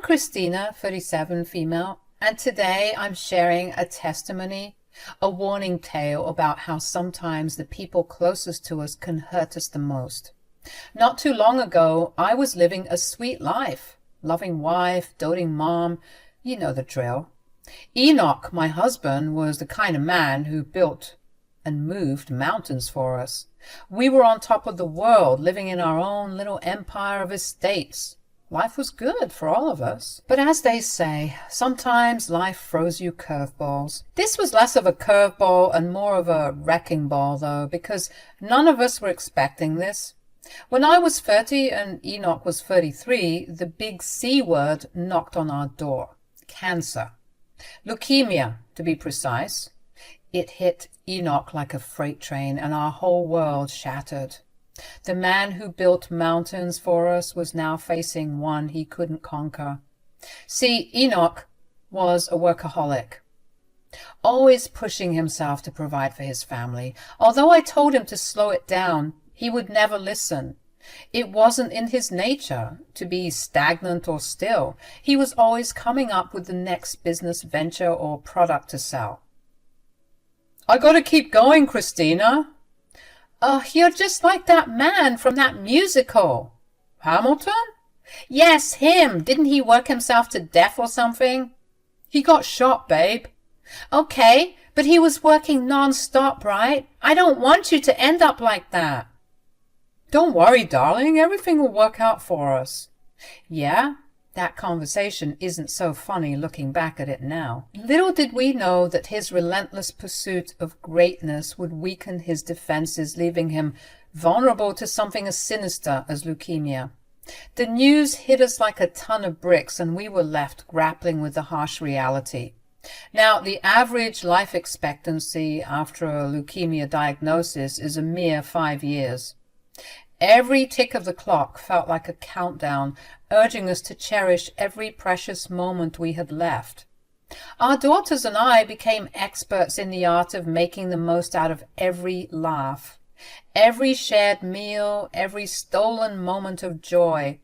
Christina, 37, female, and today I'm sharing a testimony, a warning tale about how sometimes the people closest to us can hurt us the most. Not too long ago, I was living a sweet life, loving wife, doting mom, you know the drill. Enoch, my husband, was the kind of man who built and moved mountains for us. We were on top of the world, living in our own little empire of estates. Life was good for all of us. But as they say, sometimes life throws you curveballs. This was less of a curveball and more of a wrecking ball, though, because none of us were expecting this. When I was 30 and Enoch was 33, the big C word knocked on our door. Cancer. Leukemia, to be precise. It hit Enoch like a freight train, and our whole world shattered. The man who built mountains for us was now facing one he couldn't conquer. See, Enoch was a workaholic, always pushing himself to provide for his family. Although I told him to slow it down, he would never listen. It wasn't in his nature to be stagnant or still. He was always coming up with the next business venture or product to sell. I gotta keep going, Christina. You're just like that man from that musical. Hamilton? Yes, him. Didn't he work himself to death or something? He got shot, babe. Okay, but he was working non-stop, right? I don't want you to end up like that. Don't worry, darling. Everything will work out for us. Yeah? That conversation isn't so funny looking back at it now. Little did we know that his relentless pursuit of greatness would weaken his defenses, leaving him vulnerable to something as sinister as leukemia. The news hit us like a ton of bricks, and we were left grappling with the harsh reality. Now, the average life expectancy after a leukemia diagnosis is a mere 5 years. Every tick of the clock felt like a countdown, urging us to cherish every precious moment we had left. Our daughters and I became experts in the art of making the most out of every laugh, every shared meal, every stolen moment of joy,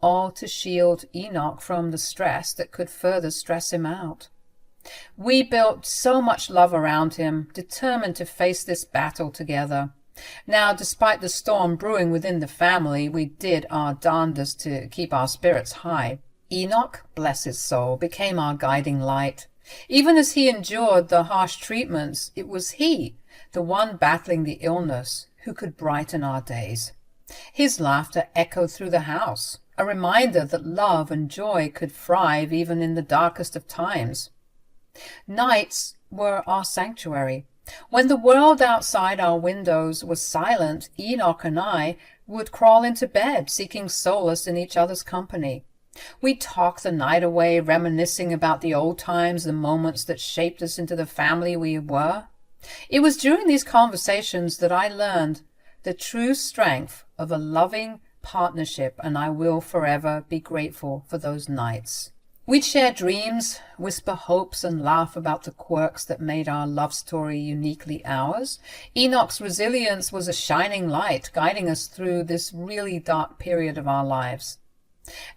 all to shield Enoch from the stress that could further stress him out. We built so much love around him, determined to face this battle together. Now, despite the storm brewing within the family, we did our darndest to keep our spirits high. Enoch, bless his soul, became our guiding light. Even as he endured the harsh treatments, it was he, the one battling the illness, who could brighten our days. His laughter echoed through the house, a reminder that love and joy could thrive even in the darkest of times. Nights were our sanctuary. When the world outside our windows was silent, Enoch and I would crawl into bed, seeking solace in each other's company. We'd talk the night away, reminiscing about the old times, the moments that shaped us into the family we were. It was during these conversations that I learned the true strength of a loving partnership, and I will forever be grateful for those nights. We'd share dreams, whisper hopes, and laugh about the quirks that made our love story uniquely ours. Enoch's resilience was a shining light, guiding us through this really dark period of our lives.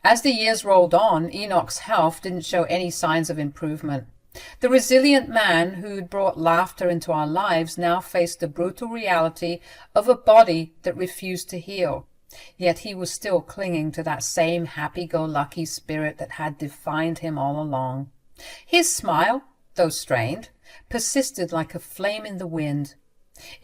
As the years rolled on, Enoch's health didn't show any signs of improvement. The resilient man who'd brought laughter into our lives now faced the brutal reality of a body that refused to heal. Yet he was still clinging to that same happy-go-lucky spirit that had defined him all along. His smile, though strained, persisted like a flame in the wind.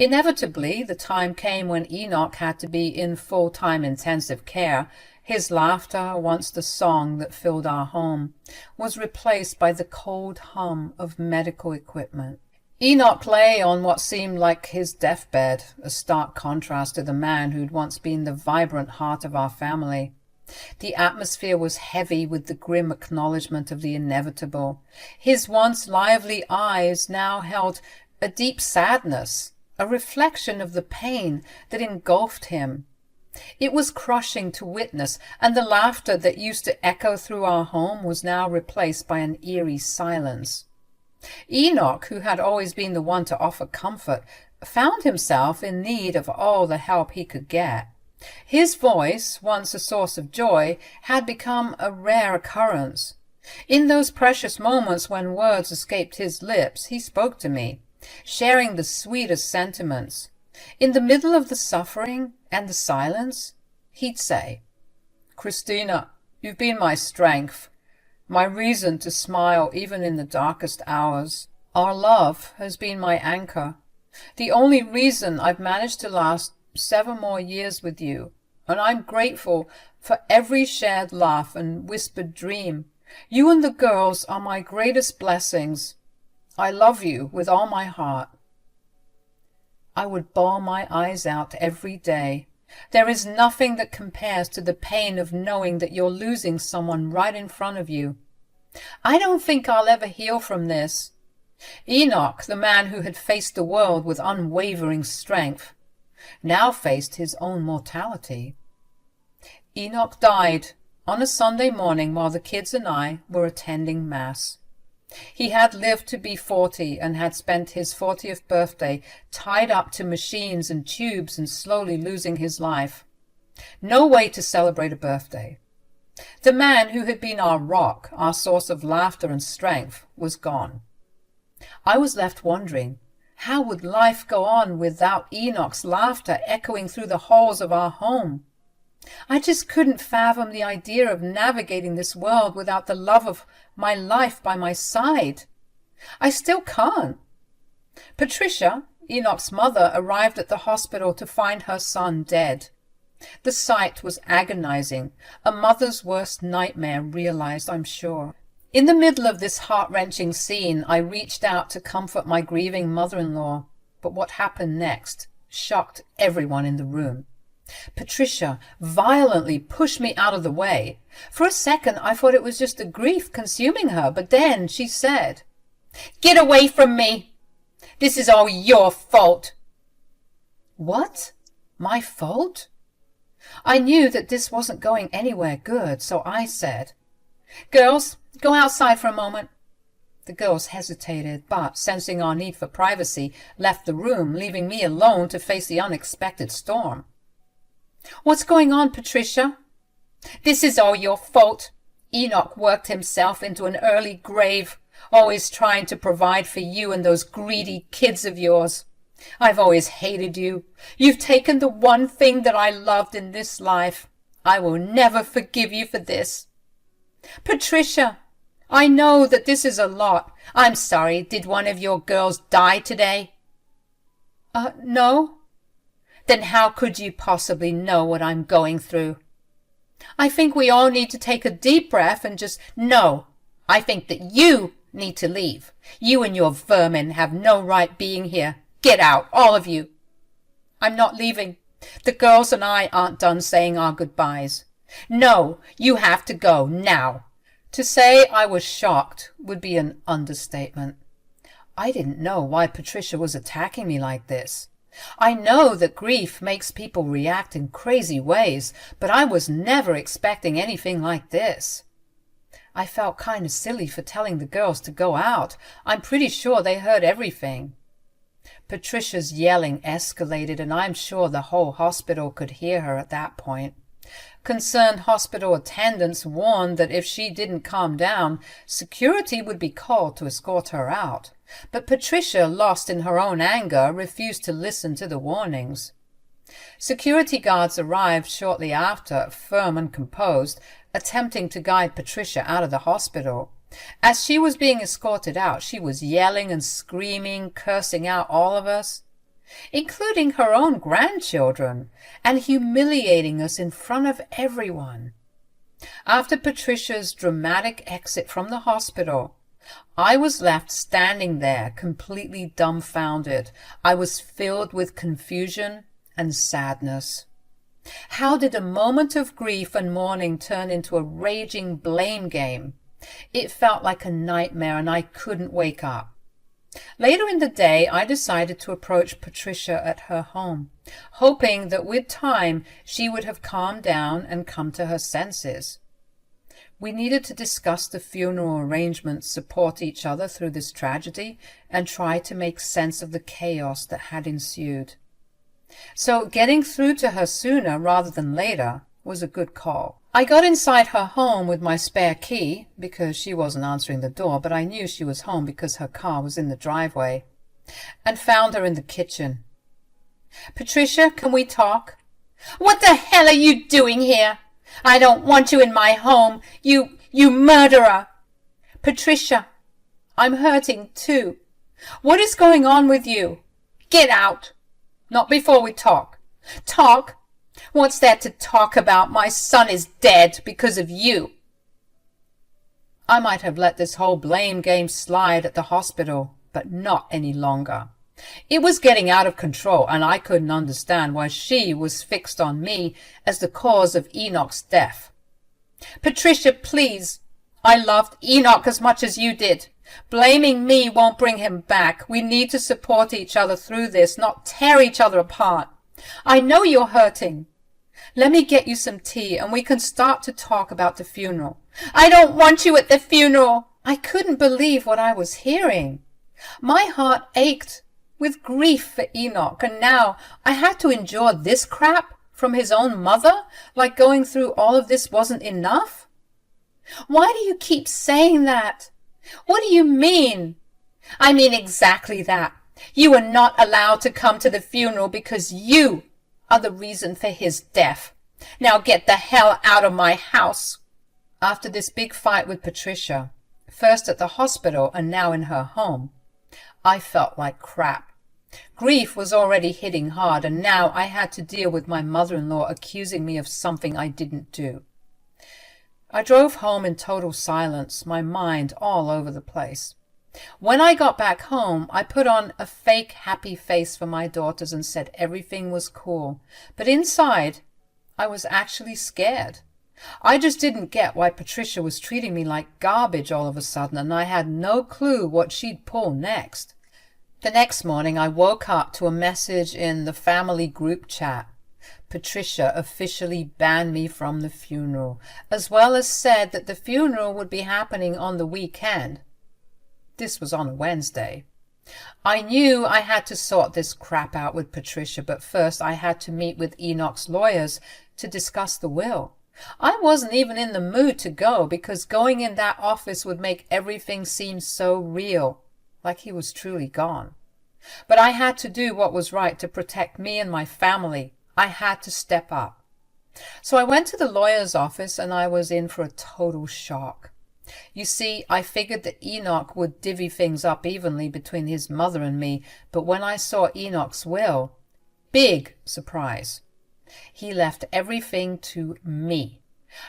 Inevitably, the time came when Enoch had to be in full-time intensive care. His laughter, once the song that filled our home, was replaced by the cold hum of medical equipment. Enoch lay on what seemed like his deathbed, a stark contrast to the man who'd once been the vibrant heart of our family. The atmosphere was heavy with the grim acknowledgement of the inevitable. His once lively eyes now held a deep sadness, a reflection of the pain that engulfed him. It was crushing to witness, and the laughter that used to echo through our home was now replaced by an eerie silence. Enoch, who had always been the one to offer comfort, found himself in need of all the help he could get. His voice, once a source of joy, had become a rare occurrence. In those precious moments when words escaped his lips, he spoke to me, sharing the sweetest sentiments. In the middle of the suffering and the silence, he'd say, "Christina, you've been my strength, my reason to smile even in the darkest hours. Our love has been my anchor, the only reason I've managed to last 7 more years with you, and I'm grateful for every shared laugh and whispered dream. You and the girls are my greatest blessings. I love you with all my heart." I would bawl my eyes out every day. There is nothing that compares to the pain of knowing that you're losing someone right in front of you. I don't think I'll ever heal from this. Enoch, the man who had faced the world with unwavering strength, now faced his own mortality. Enoch died on a Sunday morning while the kids and I were attending Mass. He had lived to be 40 and had spent his 40th birthday tied up to machines and tubes and slowly losing his life. No way to celebrate a birthday. The man who had been our rock, our source of laughter and strength, was gone. I was left wondering, how would life go on without Enoch's laughter echoing through the halls of our home? I just couldn't fathom the idea of navigating this world without the love of my life by my side. I still can't. Patricia, Enoch's mother, arrived at the hospital to find her son dead. The sight was agonizing, a mother's worst nightmare realized, I'm sure. In the middle of this heart-wrenching scene, I reached out to comfort my grieving mother-in-law, but what happened next shocked everyone in the room. Patricia violently pushed me out of the way. For a second, I thought it was just the grief consuming her, but then she said, "Get away from me! This is all your fault!" What? My fault? I knew that this wasn't going anywhere good, so I said, "Girls, go outside for a moment." The girls hesitated, but, sensing our need for privacy, left the room, leaving me alone to face the unexpected storm. "What's going on, Patricia?" "This is all your fault. Enoch worked himself into an early grave, always trying to provide for you and those greedy kids of yours. I've always hated you. You've taken the one thing that I loved in this life. I will never forgive you for this." "Patricia, I know that this is a lot. I'm sorry. Did one of your girls die today?" No." "Then how could you possibly know what I'm going through?" "I think we all need to take a deep breath and just—" "No, I think that you need to leave. You and your vermin have no right being here. Get out, all of you." "I'm not leaving. The girls and I aren't done saying our goodbyes." "No, you have to go now." To say I was shocked would be an understatement. I didn't know why Patricia was attacking me like this. I know that grief makes people react in crazy ways, but I was never expecting anything like this. I felt kind of silly for telling the girls to go out. I'm pretty sure they heard everything. Patricia's yelling escalated, and I'm sure the whole hospital could hear her at that point. Concerned hospital attendants warned that if she didn't calm down, security would be called to escort her out. But Patricia, lost in her own anger, refused to listen to the warnings. Security guards arrived shortly after, firm and composed, attempting to guide Patricia out of the hospital. As she was being escorted out, she was yelling and screaming, cursing out all of us, including her own grandchildren, and humiliating us in front of everyone. After Patricia's dramatic exit from the hospital, I was left standing there, completely dumbfounded. I was filled with confusion and sadness. How did a moment of grief and mourning turn into a raging blame game? It felt like a nightmare, and I couldn't wake up. Later in the day, I decided to approach Patricia at her home, hoping that with time she would have calmed down and come to her senses. We needed to discuss the funeral arrangements, support each other through this tragedy, and try to make sense of the chaos that had ensued. So getting through to her sooner rather than later was a good call. I got inside her home with my spare key because she wasn't answering the door, but I knew she was home because her car was in the driveway, and found her in the kitchen. "Patricia, can we talk?" "What the hell are you doing here? I don't want you in my home, you murderer!" "Patricia, I'm hurting too. What is going on with you?" "Get out!" "Not before we talk." "Talk? What's there to talk about? My son is dead because of you." I might have let this whole blame game slide at the hospital, but not any longer. It was getting out of control, and I couldn't understand why she was fixed on me as the cause of Enoch's death. "Patricia, please. I loved Enoch as much as you did. Blaming me won't bring him back. We need to support each other through this, not tear each other apart. I know you're hurting. Let me get you some tea and we can start to talk about the funeral." "I don't want you at the funeral." I couldn't believe what I was hearing. My heart ached with grief for Enoch, and now I had to endure this crap from his own mother, like going through all of this wasn't enough. "Why do you keep saying that? What do you mean?" "I mean exactly that. You were not allowed to come to the funeral because you are the reason for his death. Now get the hell out of my house." After this big fight with Patricia, first at the hospital and now in her home, I felt like crap. Grief was already hitting hard, and now I had to deal with my mother-in-law accusing me of something I didn't do. I drove home in total silence, my mind all over the place. When I got back home, I put on a fake happy face for my daughters and said everything was cool. But inside, I was actually scared. I just didn't get why Patricia was treating me like garbage all of a sudden, and I had no clue what she'd pull next. The next morning, I woke up to a message in the family group chat. Patricia officially banned me from the funeral, as well as said that the funeral would be happening on the weekend. This was on a Wednesday. I knew I had to sort this crap out with Patricia, but first I had to meet with Enoch's lawyers to discuss the will. I wasn't even in the mood to go because going in that office would make everything seem so real, like he was truly gone. But I had to do what was right to protect me and my family. I had to step up. So I went to the lawyer's office and I was in for a total shock. You see, I figured that Enoch would divvy things up evenly between his mother and me, but when I saw Enoch's will, big surprise. He left everything to me.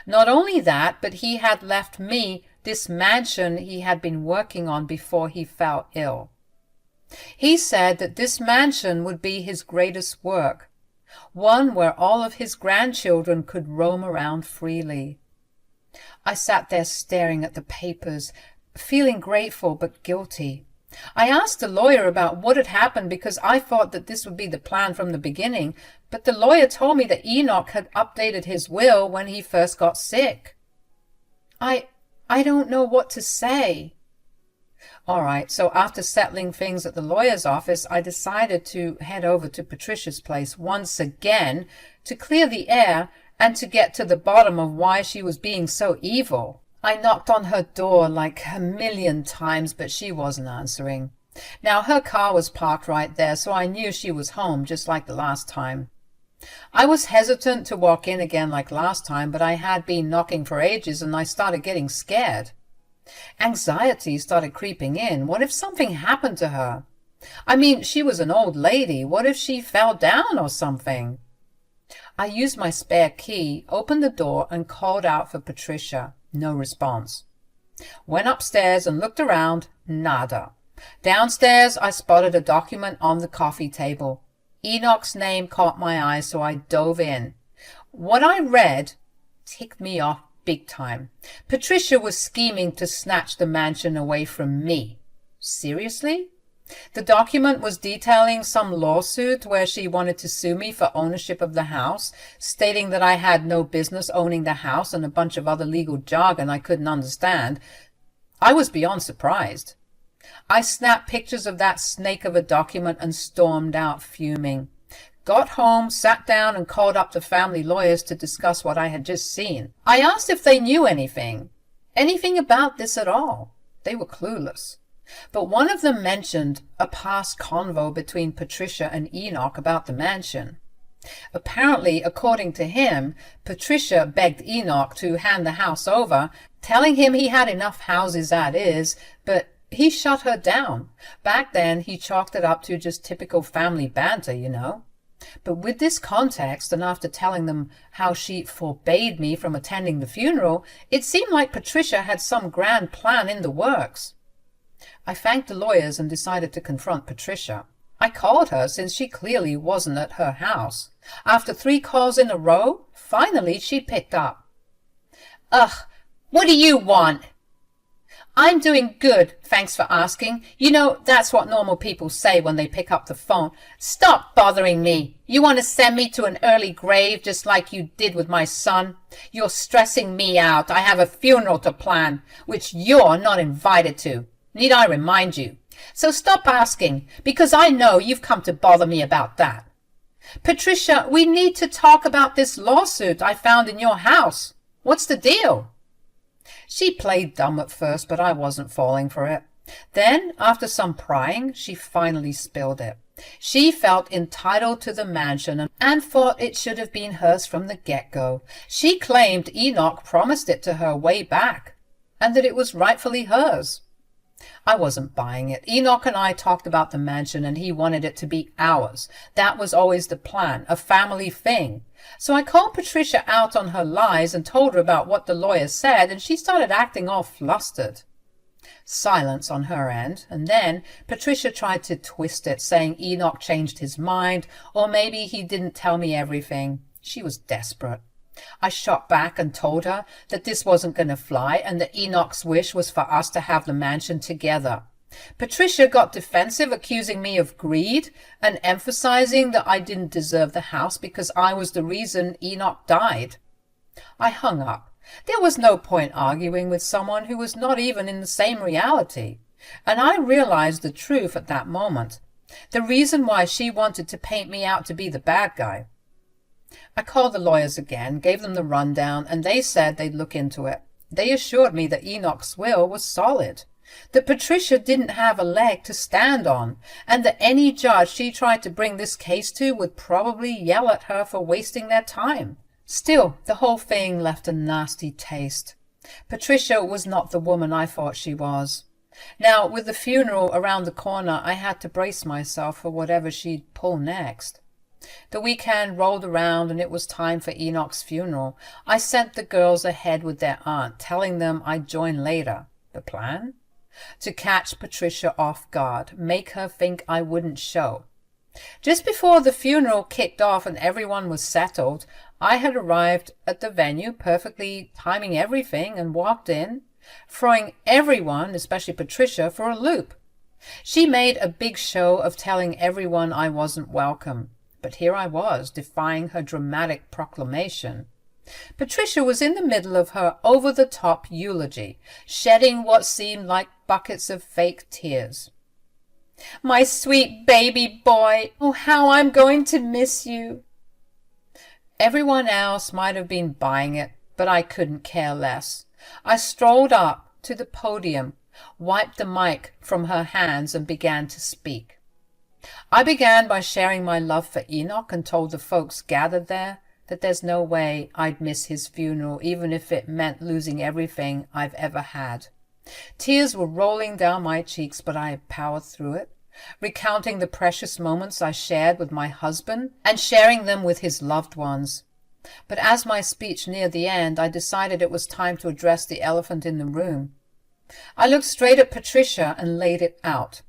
Not only that, but he had left me this mansion he had been working on before he fell ill. He said that this mansion would be his greatest work, one where all of his grandchildren could roam around freely. I sat there staring at the papers, feeling grateful but guilty. I asked the lawyer about what had happened because I thought that this would be the plan from the beginning, but the lawyer told me that Enoch had updated his will when he first got sick. I don't know what to say. All right, so after settling things at the lawyer's office, I decided to head over to Patricia's place once again to clear the air and to get to the bottom of why she was being so evil. I knocked on her door like a million times, but she wasn't answering. Now, her car was parked right there, so I knew she was home, just like the last time. I was hesitant to walk in again like last time, but I had been knocking for ages, and I started getting scared. Anxiety started creeping in. What if something happened to her? I mean, she was an old lady. What if she fell down or something? I used my spare key, opened the door, and called out for Patricia. No response. Went upstairs and looked around. Nada. Downstairs, I spotted a document on the coffee table. Enoch's name caught my eye, so I dove in. What I read ticked me off big time. Patricia was scheming to snatch the mansion away from me. Seriously? The document was detailing some lawsuit where she wanted to sue me for ownership of the house, stating that I had no business owning the house and a bunch of other legal jargon I couldn't understand. I was beyond surprised. I snapped pictures of that snake of a document and stormed out fuming. got home, sat down, and called up the family lawyers to discuss what I had just seen. I asked if they knew anything about this at all. They were clueless. But one of them mentioned a past convo between Patricia and Enoch about the mansion. Apparently, according to him, Patricia begged Enoch to hand the house over, telling him he had enough houses as is, but he shut her down. Back then, he chalked it up to just typical family banter, you know. But with this context, and after telling them how she forbade me from attending the funeral, it seemed like Patricia had some grand plan in the works. I thanked the lawyers and decided to confront Patricia. I called her since she clearly wasn't at her house. After 3 calls in a row, finally she picked up. Ugh, what do you want? I'm doing good, thanks for asking. You know, that's what normal people say when they pick up the phone. Stop bothering me. You want to send me to an early grave just like you did with my son? You're stressing me out. I have a funeral to plan, which you're not invited to. Need I remind you? So stop asking, because I know you've come to bother me about that. Patricia, we need to talk about this lawsuit I found in your house. What's the deal? She played dumb at first, but I wasn't falling for it. Then, after some prying, she finally spilled it. She felt entitled to the mansion and thought it should have been hers from the get-go. She claimed Enoch promised it to her way back, and that it was rightfully hers. I wasn't buying it. Enoch and I talked about the mansion, and he wanted it to be ours. That was always the plan, a family thing. So I called Patricia out on her lies and told her about what the lawyer said, and she started acting all flustered. Silence on her end, and then Patricia tried to twist it, saying Enoch changed his mind, or maybe he didn't tell me everything. She was desperate. I shot back and told her that this wasn't going to fly and that Enoch's wish was for us to have the mansion together. Patricia got defensive, accusing me of greed and emphasizing that I didn't deserve the house because I was the reason Enoch died. I hung up. There was no point arguing with someone who was not even in the same reality. And I realized the truth at that moment. The reason why she wanted to paint me out to be the bad guy. I called the lawyers again, gave them the rundown, and they said they'd look into it. They assured me that Enoch's will was solid, that Patricia didn't have a leg to stand on, and that any judge she tried to bring this case to would probably yell at her for wasting their time. Still, the whole thing left a nasty taste. Patricia was not the woman I thought she was. Now, with the funeral around the corner, I had to brace myself for whatever she'd pull next. The weekend rolled around and it was time for Enoch's funeral. I sent the girls ahead with their aunt, telling them I'd join later. The plan? To catch Patricia off guard, make her think I wouldn't show. Just before the funeral kicked off and everyone was settled, I had arrived at the venue, perfectly timing everything, and walked in, throwing everyone, especially Patricia, for a loop. She made a big show of telling everyone I wasn't welcome. But here I was, defying her dramatic proclamation. Patricia was in the middle of her over-the-top eulogy, shedding what seemed like buckets of fake tears. My sweet baby boy, oh, how I'm going to miss you. Everyone else might have been buying it, but I couldn't care less. I strolled up to the podium, wiped the mic from her hands, and began to speak. I began by sharing my love for Enoch and told the folks gathered there that there's no way I'd miss his funeral, even if it meant losing everything I've ever had. Tears were rolling down my cheeks, but I powered through it, recounting the precious moments I shared with my husband and sharing them with his loved ones. But as my speech neared the end, I decided it was time to address the elephant in the room. I looked straight at Patricia and laid it out.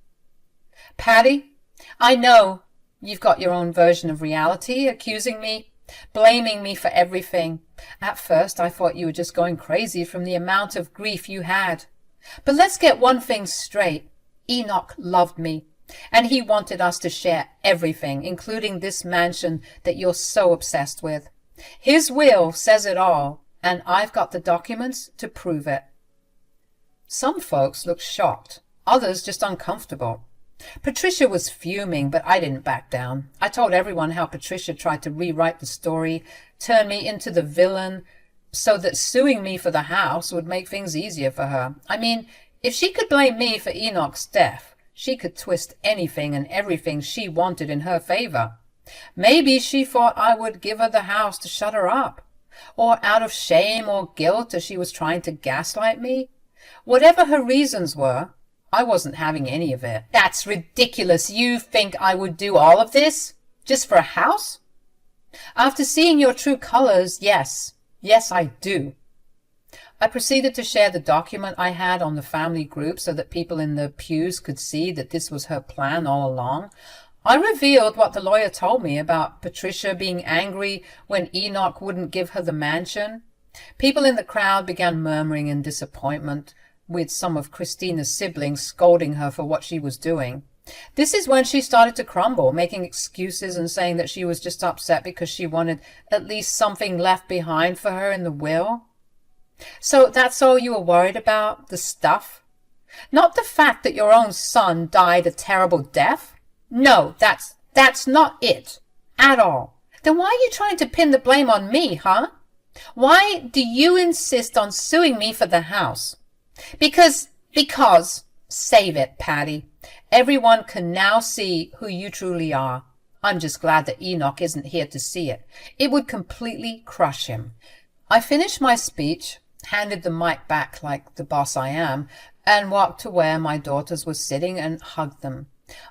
Patty, I know you've got your own version of reality, accusing me, blaming me for everything. At first, I thought you were just going crazy from the amount of grief you had. But let's get one thing straight. Enoch loved me, and he wanted us to share everything, including this mansion that you're so obsessed with. His will says it all, and I've got the documents to prove it. Some folks looked shocked, others just uncomfortable. Patricia was fuming, but I didn't back down. I told everyone how Patricia tried to rewrite the story, turn me into the villain, so that suing me for the house would make things easier for her. I mean, if she could blame me for Enoch's death, she could twist anything and everything she wanted in her favor. Maybe she thought I would give her the house to shut her up, or out of shame or guilt as she was trying to gaslight me. Whatever her reasons were, I wasn't having any of it. That's ridiculous. You think I would do all of this? Just for a house? After seeing your true colors, yes. Yes, I do. I proceeded to share the document I had on the family group so that people in the pews could see that this was her plan all along. I revealed what the lawyer told me about Patricia being angry when Enoch wouldn't give her the mansion. People in the crowd began murmuring in disappointment, with some of Christina's siblings scolding her for what she was doing. This is when she started to crumble, making excuses and saying that she was just upset because she wanted at least something left behind for her in the will. So that's all you were worried about? The stuff? Not the fact that your own son died a terrible death? No, that's not it. At all. Then why are you trying to pin the blame on me, huh? Why do you insist on suing me for the house? Because, save it, Patty. Everyone can now see who you truly are. I'm just glad that Enoch isn't here to see it. It would completely crush him. I finished my speech, handed the mic back like the boss I am, and walked to where my daughters were sitting and hugged them.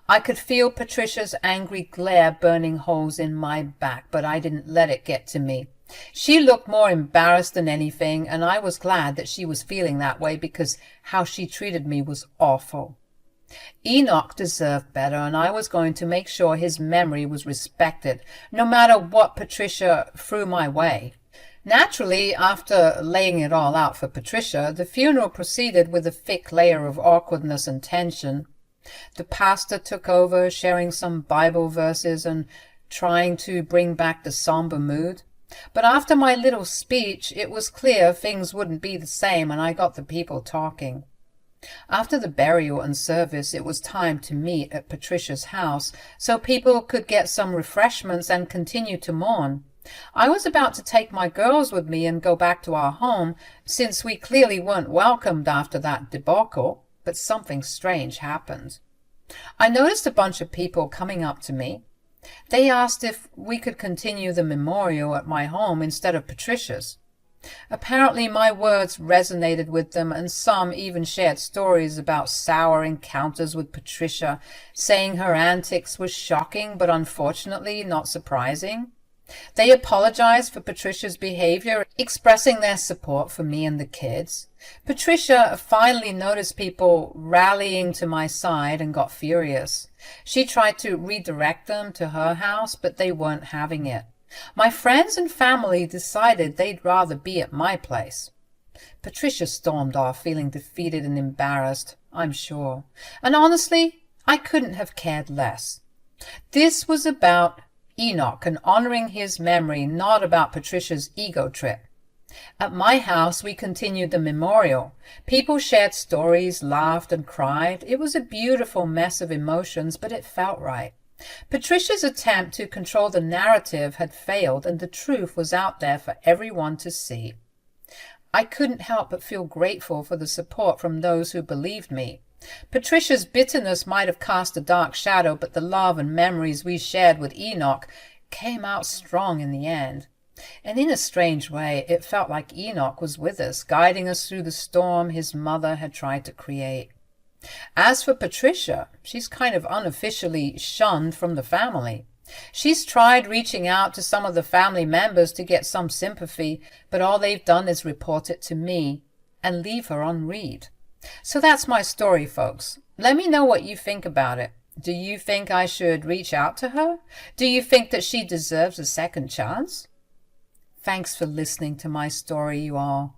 I could feel Patricia's angry glare burning holes in my back, but I didn't let it get to me. She looked more embarrassed than anything, and I was glad that she was feeling that way because how she treated me was awful. Enoch deserved better, and I was going to make sure his memory was respected, no matter what Patricia threw my way. Naturally, after laying it all out for Patricia, the funeral proceeded with a thick layer of awkwardness and tension. The pastor took over, sharing some Bible verses and trying to bring back the somber mood. But after my little speech, it was clear things wouldn't be the same, and I got the people talking. After the burial and service, it was time to meet at Patricia's house so people could get some refreshments and continue to mourn. I was about to take my girls with me and go back to our home, since we clearly weren't welcomed after that debacle, but something strange happened. I noticed a bunch of people coming up to me. They asked if we could continue the memorial at my home instead of Patricia's. Apparently my words resonated with them, and some even shared stories about sour encounters with Patricia, saying her antics were shocking but unfortunately not surprising. They apologized for Patricia's behavior, expressing their support for me and the kids. Patricia finally noticed people rallying to my side and got furious. She tried to redirect them to her house, but they weren't having it. My friends and family decided they'd rather be at my place. Patricia stormed off, feeling defeated and embarrassed, I'm sure. And honestly, I couldn't have cared less. This was about Enoch and honoring his memory, not about Patricia's ego trip. At my house, we continued the memorial. People shared stories, laughed, and cried. It was a beautiful mess of emotions, but it felt right. Patricia's attempt to control the narrative had failed, and the truth was out there for everyone to see. I couldn't help but feel grateful for the support from those who believed me. Patricia's bitterness might have cast a dark shadow, but the love and memories we shared with Enoch came out strong in the end. And in a strange way, it felt like Enoch was with us, guiding us through the storm his mother had tried to create. As for Patricia, she's kind of unofficially shunned from the family. She's tried reaching out to some of the family members to get some sympathy, but all they've done is report it to me and leave her on read. So that's my story, folks. Let me know what you think about it. Do you think I should reach out to her? Do you think that she deserves a second chance? Thanks for listening to my story, you all.